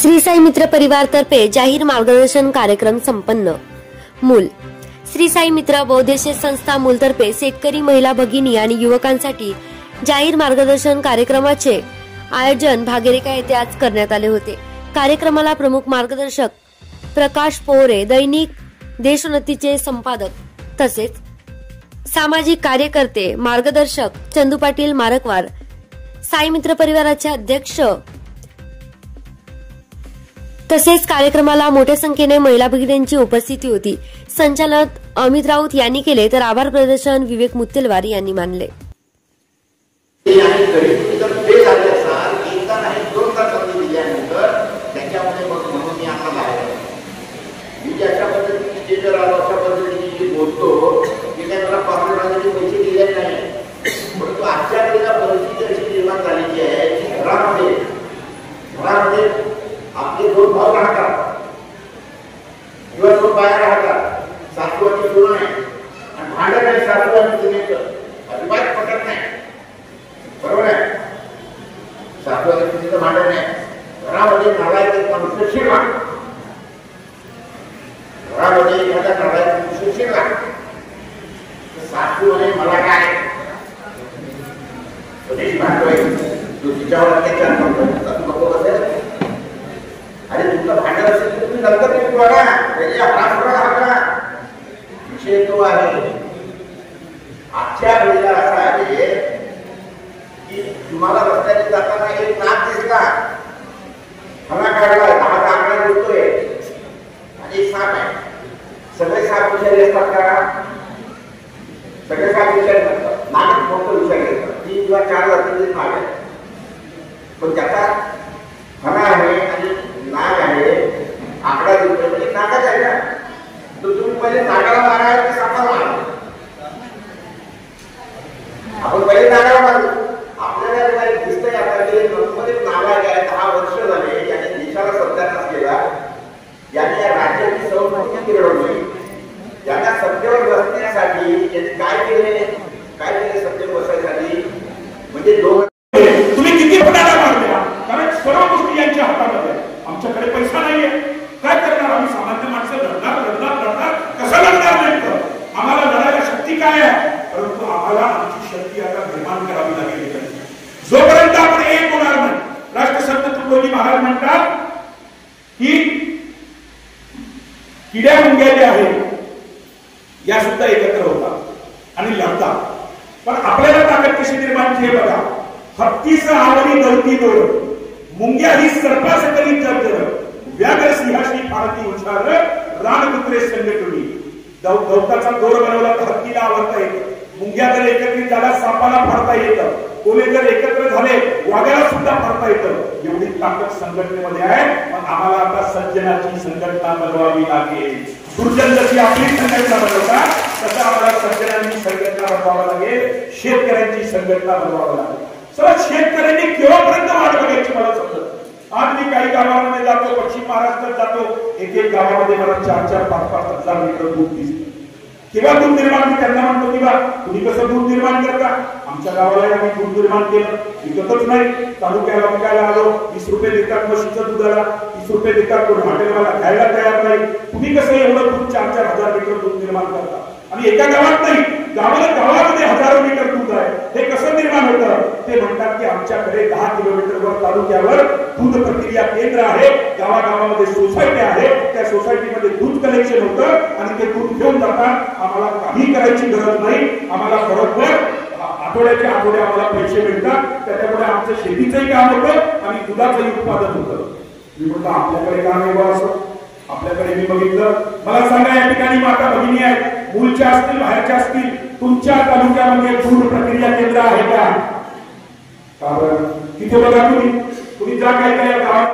श्री साई मित्र परिवार तर्फे जाहीर मार्गदर्शन कार्यक्रम संपन्न। मूल श्री साई मित्र बौद्धेश संस्था मूल तर्फे शेतकरी महिला भगिनी आणि युवकांसाठी जाहीर मार्गदर्शन कार्यक्रमाचे आयोजन भागेरेका येथे आज करण्यात आले होते। कार्यक्रमाला प्रमुख मार्गदर्शक प्रकाश पोहरे, दैनिक देशोन्नतीचे संपादक तसेच सामाजिक कार्यकर्ते मार्गदर्शक चंदू पाटील मारकवार, साई मित्र परिवाराचे अध्यक्ष तसेच कार्यक्रमाला मोठ्या संख्येने महिला भगिनींची उपस्थिती होती। संचालक अमित राऊत यांनी केले तर आभार प्रदर्शन विवेक मुत्तेलवार यांनी मानले। आपले दोन भाव राहतात, दिवसभर बाहेर राहतात, सासूची सुरू नाही आणि भांडण आहे सासू आणि सुनेचं अजिबात पटत नाही, बरोबर आहे? सासू आणि सुनेचं भांडण आहे, घरामध्ये नालायक मनुष्य शिरला, घरामध्ये एखादा नालायक मनुष्य शिरला तर सासू म्हणे मला काय भांडवाय तू तिच्यावर अत्याचार करतो असेल आणि तुमचं भांडण असेल तर तुम्ही नंतर ते बघा, त्याच्या विषय तो आहे। आजच्या वेळेला असा आहे की तुम्हाला रस्त्याने जाताना एक नाक दिसला, फणा काढला, 10 आकडा दिसतोय आणि एक साप आहे। सगळे साप विषारी असतात का? सगळे साप विषारी नसतात, नाक फक्त विषारी असतात। 3 किंवा 4 जातीचे नाक आहे, पण त्याचा फणा आहे आणि नाग आहे, आकडा दिसतोय म्हणजे नागाच आहे ना, तर तुम्ही पहिले नागाला मारा की सापाला मारा? आपण पहिले नागाला मारू। आपल्याला काही दिसतंय आता की मध्ये नागा आहे, 10 वर्ष झाले, याने देशाला सत्यानाश केला, याने या राज्याची संस्कृती बिघडवली, यांना सत्तेवर बसण्यासाठी यांनी काय केले सत्तेवर बसायसाठी, म्हणजे तुम्ही किती फटाका मारल्या, कारण सर्व गोष्टी यांच्या हातामध्ये। आमच्याकडे पैसा नाहीये, काय करणार आम्ही? सामान्य माणसं लढणार कसं लढणार नाही? आम्हाला लढायला शक्ती काय आहे? परंतु आम्हाला आमची शक्ती आता निर्माण करावी लागेल। जोपर्यंत आपण एक होणार नाही, राष्ट्रसंत तुकडोजी महाराज म्हणतात की किड्या मुंग्या ज्या आहेत या सुद्धा एकत्र होतात आणि लढतात, पण आपल्याला ताकद कशी निर्माण केली बघा। हत्तीस आवडी गवती दोड, मुंग्या ही सर्पासकली जर्जर, व्याघ्र सिंहाशी फारती हुशार, रानकुत्रे संघटुनी। गवताचा दोर बनवला तर हत्तीला आवडता येतं, मुंग्या जर एकत्रित झाला सापाला फाडता येतं, कोणी जर एकत्र झाले वाघाला सुद्धा फाडता येतं। एवढी ताकद संघटनेमध्ये आहे, पण आम्हाला आता सज्जनाची संघटना बनवावी लागेल। दुर्जन जशी आपली संघटना बनवतात तसं आम्हाला सज्जनांची संघटना बनवावी लागेल, शेतकऱ्यांची संघटना बनवावी लागेल। शेतकऱ्यांनी केव्हापर्यंत वाट बघायची मला समजत। आज मी काही गावांमध्ये जातो, पश्चिम महाराष्ट्रात जातो, एक गावामध्ये मला 4-4, 5-5 हजार लिटर दूध दिसतं। केव्हा दूध निर्माण? मी त्यांना म्हणतो किंवा तुम्ही कसं दूध निर्माण करता? आमच्या गावाला आम्ही दूध निर्माण केलं, विकतच नाही, तालुक्याला विकायला आलो, 20 रुपये देतात म्हशीचं दुधाला, 30 रुपये देतात, कोण हॉटेलवाला खायला तयार नाही। तुम्ही कसं एवढं दूध 4-4 हजार लिटर दूध निर्माण करता? आणि एका गावात नाही, गावामध्ये हजारो लिटर दूध आहे, हे कसं निर्माण होतं? ते म्हणतात की आमच्याकडे 10 किलोमीटरवर तालुक्यावर दूध प्रक्रिया केंद्र आहे, गावागावामध्ये सोसायटी आहे, त्या सोसायटीमध्ये दूध कलेक्शन होतं आणि ते दूध घेऊन जातात। आम्हाला काही करायची गरज नाही, आम्हाला बरोबर आठवड्याच्या आठवड्या आम्हाला पैसे मिळतात, त्याच्यामुळे आमचं शेतीचंही काम होतं आणि दुधाचंही उत्पादन होतं। मी म्हणतो आपल्याकडे काम आहे बा असं? आपल्याकडे मी बघितलं, मला सांगा या ठिकाणी माता भगिनी आहेत, मूलच्या असतील बाहेरच्या असतील, तुमच्या तालुक्यामध्ये दूध प्रक्रिया केंद्र आहे का? तिथे बघा, तुम्ही जा काय काय गावात